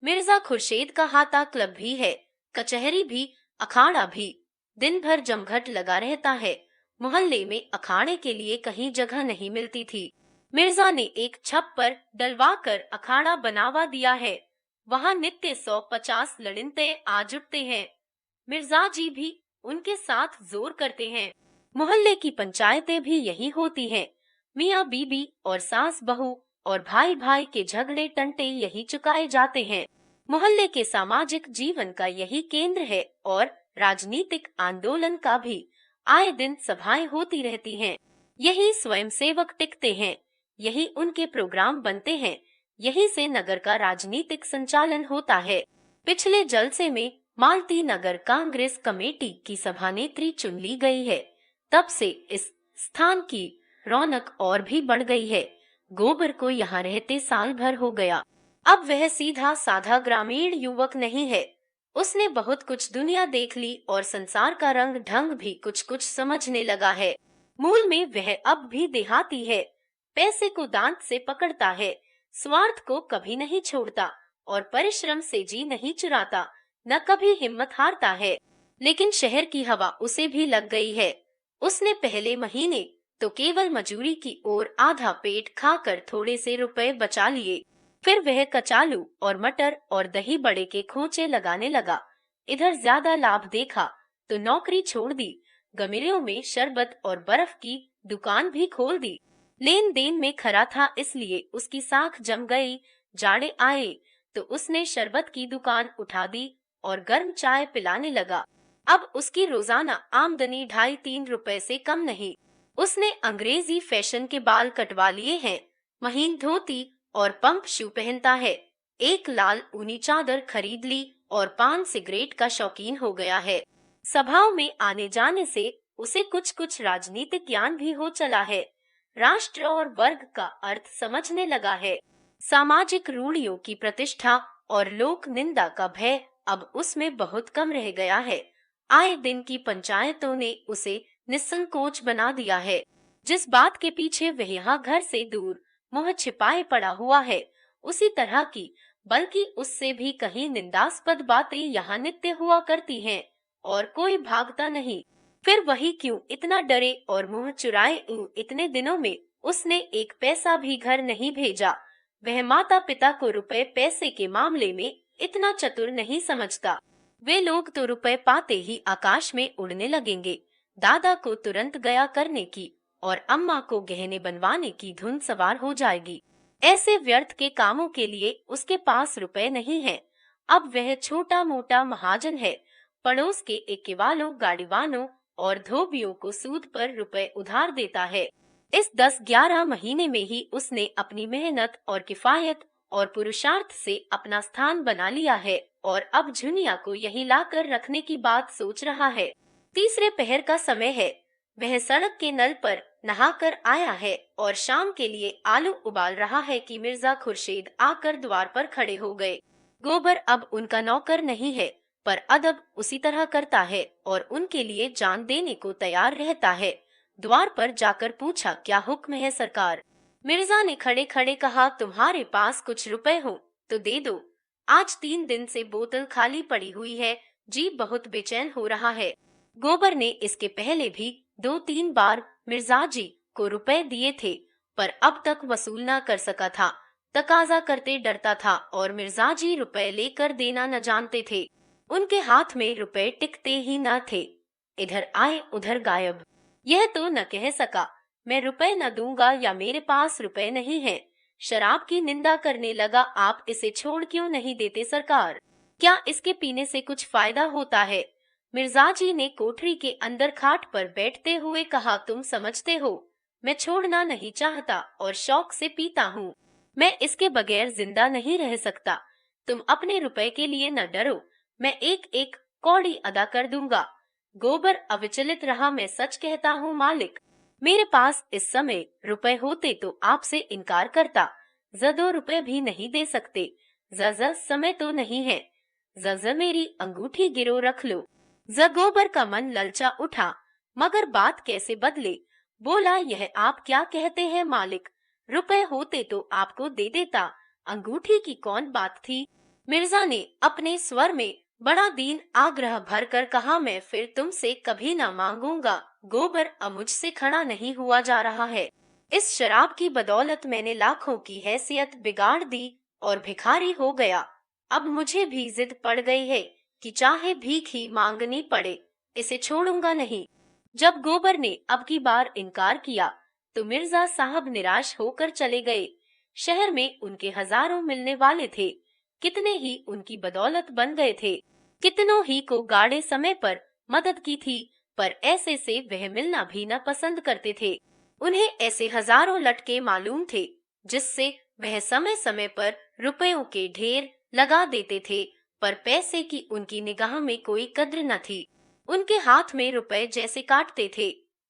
मिर्जा खुर्शीद का हाथा क्लब भी है, कचहरी भी, अखाड़ा भी। दिन भर जमघट लगा रहता है। मोहल्ले में अखाड़े के लिए कहीं जगह नहीं मिलती थी। मिर्जा ने एक छत पर डलवा कर अखाड़ा बनावा दिया है। वहाँ नित्य 150 लड़िंते आ जुटते हैं। मिर्जा जी भी उनके साथ जोर करते हैं। मोहल्ले की पंचायतें भी यही होती हैं। मियाँ बीबी और सास बहू और भाई भाई के झगड़े टंटे यही चुकाए जाते हैं। मोहल्ले के सामाजिक जीवन का यही केंद्र है और राजनीतिक आंदोलन का भी आए दिन सभाएं होती रहती हैं। यही स्वयंसेवक टिकते हैं, यही उनके प्रोग्राम बनते हैं, यही से नगर का राजनीतिक संचालन होता है। पिछले जलसे में मालती नगर कांग्रेस कमेटी की सभानेत्री चुन ली गई है। तब से इस स्थान की रौनक और भी बढ़ गई है। गोबर को यहाँ रहते साल भर हो गया। अब वह सीधा साधा ग्रामीण युवक नहीं है। उसने बहुत कुछ दुनिया देख ली और संसार का रंग ढंग भी कुछ कुछ समझने लगा है। मूल में वह अब भी देहाती है। पैसे को दांत से पकड़ता है, स्वार्थ को कभी नहीं छोड़ता और परिश्रम से जी नहीं चुराता, न कभी हिम्मत हारता है। लेकिन शहर की हवा उसे भी लग गई है। उसने पहले महीने तो केवल मजूरी की ओर आधा पेट खाकर थोड़े से रुपए बचा लिए। फिर वह कचालू और मटर और दही बड़े के खोचे लगाने लगा। इधर ज्यादा लाभ देखा तो नौकरी छोड़ दी। गमिरियों में शरबत और बर्फ की दुकान भी खोल दी। लेन देन में खरा था, इसलिए उसकी साख जम गई। जाड़े आए तो उसने शरबत की दुकान उठा दी और गर्म चाय पिलाने लगा। अब उसकी रोजाना आमदनी 2.5-3 रुपए से कम नहीं। उसने अंग्रेजी फैशन के बाल कटवा लिए हैं, महीन धोती और पंप शू पहनता है। एक लाल ऊनी चादर खरीद ली और पान सिगरेट का शौकीन हो गया है। सभाओं में आने जाने से उसे कुछ कुछ राजनीतिक ज्ञान भी हो चला है। राष्ट्र और वर्ग का अर्थ समझने लगा है। सामाजिक रूढ़ियों की प्रतिष्ठा और लोक निंदा का भय अब उसमें बहुत कम रह गया है। आए दिन की पंचायतों ने उसे निस्संकोच बना दिया है। जिस बात के पीछे वह यहाँ घर से दूर मुंह छिपाए पड़ा हुआ है, उसी तरह की बल्कि उससे भी कहीं निंदास्पद बातें यहाँ नित्य हुआ करती हैं और कोई भागता नहीं। फिर वही क्यों इतना डरे और मुंह चुराए इतने दिनों में उसने एक पैसा भी घर नहीं भेजा। वह माता पिता को रुपए पैसे के मामले में इतना चतुर नहीं समझता। वे लोग तो रुपए पाते ही आकाश में उड़ने लगेंगे। दादा को तुरंत गया करने की और अम्मा को गहने बनवाने की धुन सवार हो जाएगी। ऐसे व्यर्थ के कामों के लिए उसके पास रुपए नहीं हैं। अब वह छोटा मोटा महाजन है। पड़ोस के एकेवालों, गाड़ीवानों और धोबियों को सूद पर रुपए उधार देता है। इस 10-11 महीने में ही उसने अपनी मेहनत और किफायत और पुरुषार्थ से अपना स्थान बना लिया है और अब झुनिया को यही लाकर रखने की बात सोच रहा है। तीसरे पहर का समय है। वह सड़क के नल पर नहाकर आया है और शाम के लिए आलू उबाल रहा है कि मिर्जा खुर्शीद आकर द्वार पर खड़े हो गए। गोबर अब उनका नौकर नहीं है, पर अदब उसी तरह करता है और उनके लिए जान देने को तैयार रहता है। द्वार पर जाकर पूछा, क्या हुक्म है सरकार? मिर्जा ने खड़े खड़े कहा, तुम्हारे पास कुछ रुपए हो तो दे दो। आज 3 दिन से बोतल खाली पड़ी हुई है, जी बहुत बेचैन हो रहा है। गोबर ने इसके पहले भी 2-3 बार मिर्जा जी को रुपए दिए थे, पर अब तक वसूल न कर सका था। तकाजा करते डरता था और मिर्जा जी रुपए लेकर देना न जानते थे। उनके हाथ में रुपए टिकते ही न थे। इधर आए उधर गायब। यह तो न कह सका मैं रुपए न दूंगा या मेरे पास रुपए नहीं है। शराब की निंदा करने लगा, आप इसे छोड़ क्यों नहीं देते सरकार? क्या इसके पीने से कुछ फायदा होता है? मिर्जाजी ने कोठरी के अंदर खाट पर बैठते हुए कहा, तुम समझते हो मैं छोड़ना नहीं चाहता और शौक से पीता हूँ। मैं इसके बगैर जिंदा नहीं रह सकता। तुम अपने रुपए के लिए न डरो, मैं एक एक कौड़ी अदा कर दूंगा। गोबर अविचलित रहा, मैं सच कहता हूँ मालिक, मेरे पास इस समय रुपए होते तो आपसे इनकार करता। 2 रुपए भी नहीं दे सकते। समय तो नहीं है। मेरी अंगूठी गिरो रख लो। गोबर का मन ललचा उठा, मगर बात कैसे बदले। बोला, यह आप क्या कहते हैं मालिक? रुपए होते तो आपको दे देता, अंगूठी की कौन बात थी? मिर्जा ने अपने स्वर में बड़ा दीन आग्रह भरकर कहा, मैं फिर तुमसे कभी न मांगूंगा। गोबर अब मुझसे खड़ा नहीं हुआ जा रहा है। इस शराब की बदौलत मैंने लाखों की हैसियत बिगाड़ दी और भिखारी हो गया। अब मुझे भी जिद पड़ गई है कि चाहे भीख ही मांगनी पड़े, इसे छोड़ूंगा नहीं। जब गोबर ने अब की बार इनकार किया तो मिर्जा साहब निराश होकर चले गए। शहर में उनके हजारों मिलने वाले थे, कितने ही उनकी बदौलत बन गए थे, कितनों ही को गाड़े समय पर मदद की थी, पर ऐसे से वह मिलना भी न पसंद करते थे। उन्हें ऐसे हजारों लटके मालूम थे जिससे वह समय समय पर रुपयों के ढेर लगा देते थे, पर पैसे की उनकी निगाह में कोई कद्र न थी। उनके हाथ में रुपए जैसे काटते थे,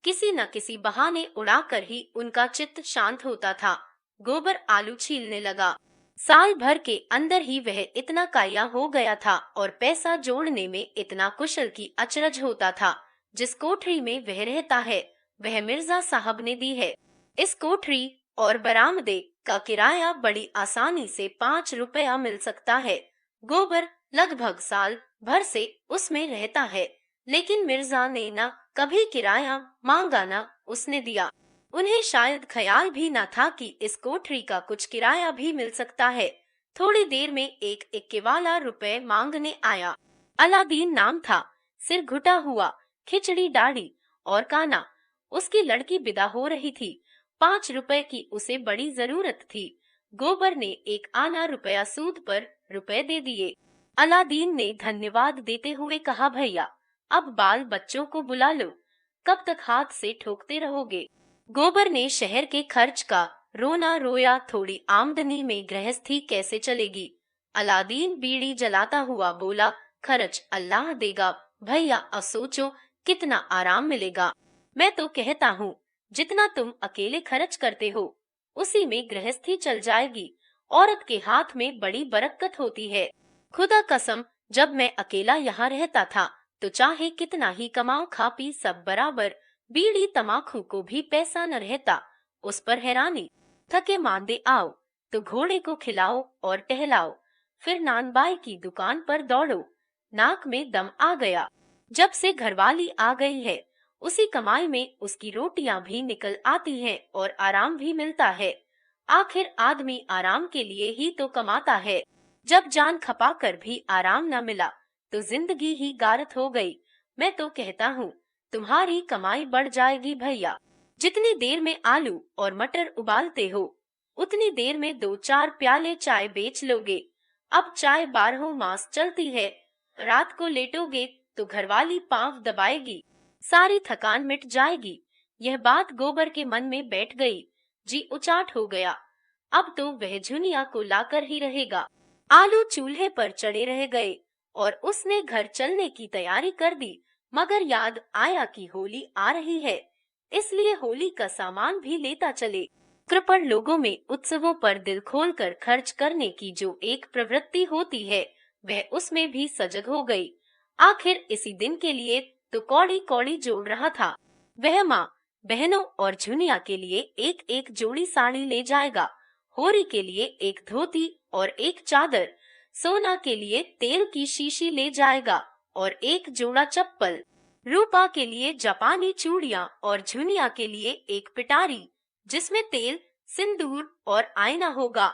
किसी न किसी बहाने उड़ाकर ही उनका चित्त शांत होता था। गोबर आलू छीलने लगा। साल भर के अंदर ही वह इतना काया हो गया था और पैसा जोड़ने में इतना कुशल की अचरज होता था। जिस कोठरी में वह रहता है वह मिर्जा साहब ने दी है। इस कोठरी और बरामदे का किराया बड़ी आसानी से 5 रुपया मिल सकता है। गोबर लगभग साल भर से उसमें रहता है, लेकिन मिर्जा ने न कभी किराया मांगा न उसने दिया। उन्हें शायद ख्याल भी न था कि इस कोठरी का कुछ किराया भी मिल सकता है। थोड़ी देर में एक इक्के वाला रुपए मांगने आया। अलादीन नाम था, सिर घुटा हुआ, खिचड़ी दाढ़ी और काना। उसकी लड़की विदा हो रही थी। 5 रुपए की उसे बड़ी जरूरत थी। गोबर ने एक आना रुपया सूद पर रुपए दे दिए। अलादीन ने धन्यवाद देते हुए कहा, भैया अब बाल बच्चों को बुला लो, कब तक हाथ से ठोकते रहोगे। गोबर ने शहर के खर्च का रोना रोया, थोड़ी आमदनी में गृहस्थी कैसे चलेगी। अलादीन बीड़ी जलाता हुआ बोला, खर्च अल्लाह देगा भैया, अब सोचो कितना आराम मिलेगा। मैं तो कहता हूँ जितना तुम अकेले खर्च करते हो उसी में गृहस्थी चल जाएगी। औरत के हाथ में बड़ी बरकत होती है। खुदा कसम, जब मैं अकेला यहाँ रहता था तो चाहे कितना ही कमाओ खा पी सब बराबर, बीड़ी तमाकू को भी पैसा न रहता। उस पर हैरानी, थके मांदे आओ तो घोड़े को खिलाओ और टहलाओ, फिर नानबाई की दुकान पर दौड़ो। नाक में दम आ गया। जब से घरवाली आ गई है उसी कमाई में उसकी रोटियां भी निकल आती हैं और आराम भी मिलता है। आखिर आदमी आराम के लिए ही तो कमाता है। जब जान खपा कर भी आराम न मिला तो जिंदगी ही गारत हो गई। मैं तो कहता हूँ तुम्हारी कमाई बढ़ जाएगी भैया। जितनी देर में आलू और मटर उबालते हो उतनी देर में 2-4 प्याले चाय बेच लोगे। अब चाय 12 मास चलती है। रात को लेटोगे तो घरवाली पांव दबाएगी, सारी थकान मिट जाएगी। यह बात गोबर के मन में बैठ गई। जी उचाट हो गया। अब तो वह झुनिया को लाकर ही रहेगा। आलू चूल्हे पर चढ़े रह गए और उसने घर चलने की तैयारी कर दी, मगर याद आया कि होली आ रही है, इसलिए होली का सामान भी लेता चले। कृपण लोगों में उत्सवों पर दिल खोलकर खर्च करने की जो एक प्रवृत्ति होती है वह उसमें भी सजग हो गई। आखिर इसी दिन के लिए तो कौड़ी कौड़ी जोड़ रहा था। वह माँ बहनों और झुनिया के लिए एक एक जोड़ी साड़ी ले जाएगा, होरी के लिए एक धोती और एक चादर, सोना के लिए तेल की शीशी ले जाएगा और एक जोड़ा चप्पल, रूपा के लिए जापानी चूड़ियां और झुनिया के लिए एक पिटारी जिसमें तेल, सिंदूर और आईना होगा।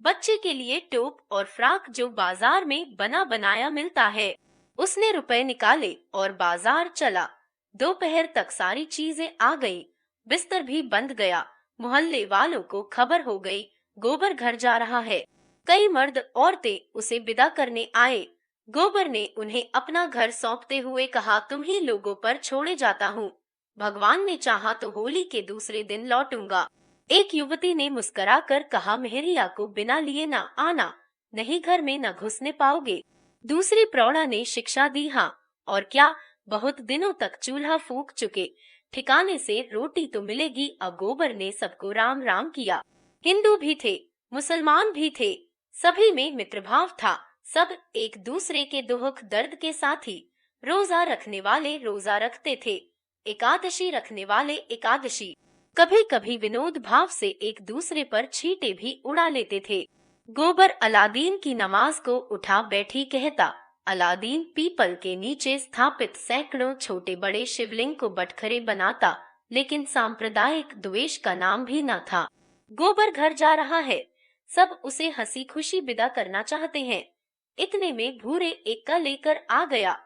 बच्चे के लिए टोप और फ्राक जो बाजार में बना बनाया मिलता है। उसने रुपए निकाले और बाजार चला। दोपहर तक सारी चीजें आ गई, बिस्तर भी बंध गया। मोहल्ले वालों को खबर हो गई गोबर घर जा रहा है। कई मर्द औरतें उसे विदा करने आए। गोबर ने उन्हें अपना घर सौंपते हुए कहा, तुम ही लोगों पर छोड़े जाता हूँ। भगवान ने चाहा तो होली के दूसरे दिन लौटूंगा। एक युवती ने मुस्कुराकर कहा, मेहरिया को बिना लिए न आना, नहीं घर में न घुसने पाओगे। दूसरी प्रौढ़ा ने शिक्षा दी, हाँ और क्या, बहुत दिनों तक चूल्हा फूंक चुके, ठिकाने से रोटी तो मिलेगी। अब गोबर ने सबको राम राम किया। हिंदू भी थे, मुसलमान भी थे, सभी में मित्रभाव था। सब एक दूसरे के दुख दर्द के साथी। रोजा रखने वाले रोजा रखते थे, एकादशी रखने वाले एकादशी। कभी कभी विनोद भाव से एक दूसरे पर छींटे भी उड़ा लेते थे। गोबर अलादीन की नमाज को उठा बैठी कहता। अलादीन पीपल के नीचे स्थापित सैकड़ों छोटे बड़े शिवलिंग को बटखरे बनाता, लेकिन सांप्रदायिक द्वेष का नाम भी न था। गोबर घर जा रहा है, सब उसे हंसी खुशी विदा करना चाहते हैं। इतने में भूरे एक्का लेकर आ गया।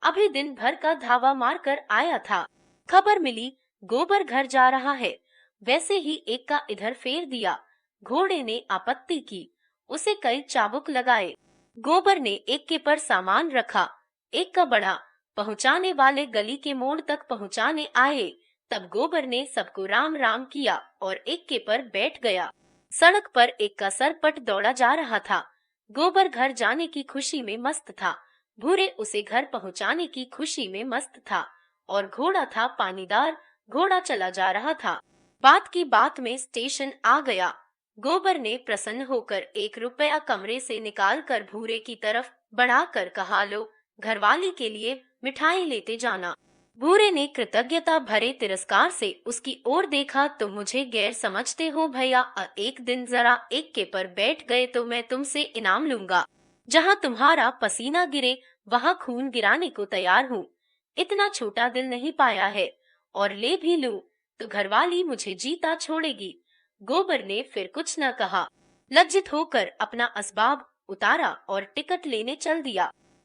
अभी दिन भर का धावा मारकर आया था। खबर मिली गोबर घर जा रहा है। वैसे ही एक्का इधर फेर दिया। घोड़े ने आपत्ति की, उसे कई चाबुक लगाए। गोबर ने एक्के पर सामान रखा। एक्का बढ़ा। पहुंचाने वाले गली के मोड़ तक पहुंचाने आए। तब गोबर ने सबको राम राम किया और एक्के पर बैठ गया। सड़क पर एक्का सरपट दौड़ा जा रहा था। गोबर घर जाने की खुशी में मस्त था। भूरे उसे घर पहुंचाने की खुशी में मस्त था। और घोड़ा था पानीदार, घोड़ा चला जा रहा था। बात की बात में स्टेशन आ गया। गोबर ने प्रसन्न होकर 1 रुपया कमरे से निकालकर भूरे की तरफ बढ़ाकर कहा, लो, घरवाली के लिए मिठाई लेते जाना। भूरे ने कृतज्ञता भरे तिरस्कार से उसकी ओर देखा। तुम मुझे गैर समझते हो भैया, एक दिन जरा एक्के पर बैठ गए तो मैं तुमसे इनाम लूंगा। जहाँ तुम्हारा पसीना गिरे वहाँ खून गिराने को तैयार हूँ। इतना छोटा दिल नहीं पाया है, और ले भी लूं तो घरवाली मुझे जीता छोड़ेगी। गोबर ने फिर कुछ न कहा। लज्जित होकर अपना असबाब उतारा और टिकट लेने चल दिया।